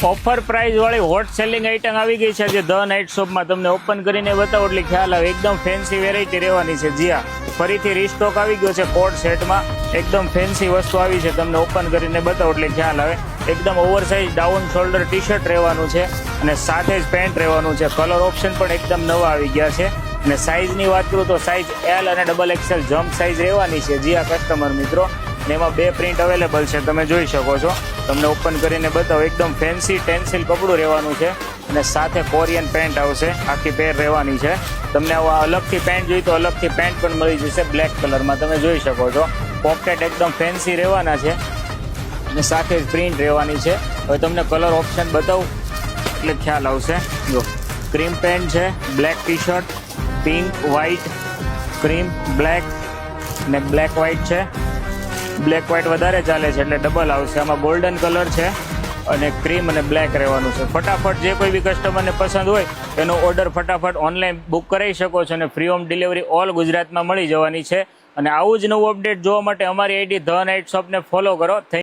Offer price વાળી hot selling item આવી ગઈ છે જે ધ નાઇટ શોપમાં. તમને ઓપન કરીને બતાવો એટલે ખ્યાલ આવે. એકદમ ફેન્સી વેરાયટી રહેવાની છે. જી હા, ફરીથી રીસ્ટોક આવી ગયો છે કોટ સેટમાં. એકદમ ફેન્સી વસ્તુ આવી છે. તમને ઓપન કરીને બતાવો એટલે ખ્યાલ આવે. એકદમ oversize down shoulder T shirt રહેવાનું છે અને સાથે જ પેન્ટ રહેવાનું છે. કલર ઓપ્શન પણ એકદમ નવા આવી ગયા છે. અને સાઇઝની વાત કરું તો સાઇઝ એલ અને XXL જમ્પ સાઇઝ રહેવાની છે. જી હા કસ્ટમર મિત્રો, ને એમાં 2 પ્રિન્ટ અવેલેબલ છે. તમે જોઈ શકો છો. તમને ઓપન કરીને બતાવો. એકદમ ફેન્સી ટેન્સિલ કપડું રહેવાનું છે અને સાથે કોરિયન પેન્ટ આવશે. આખી પેર રહેવાની છે. તમને આવા અલગથી પેન્ટ જોઈએ તો અલગથી પેન્ટ પણ મળી જશે બ્લેક કલરમાં. તમે જોઈ શકો છો. પોકેટ એકદમ ફેન્સી રહેવાના છે અને સાથે જ પ્રિન્ટ રહેવાની છે. હવે તમને કલર ઓપ્શન બતાવું એટલે ખ્યાલ આવશે. જો ક્રીમ પેન્ટ છે, black tea shirt, pink, white, cream, black ને બ્લેક વ્હાઇટ છે. બ્લેક વ્હાઇટ વધારે ચાલે છે એટલે ડબલ આવશે. આમાં ગોલ્ડન કલર છે અને ક્રીમ અને બ્લેક રહેવાનું છે. ફટાફટ જે કોઈ બી કસ્ટમરને પસંદ હોય એનો ઓર્ડર ફટાફટ ઓનલાઈન બુક કરી શકો છો અને ફ્રી હોમ ડિલિવરી ઓલ ગુજરાતમાં મળી જવાની છે. અને આવું જ નવું અપડેટ જોવા માટે અમારી આઈડી ધ નાઇટ શોપને ફોલો કરો.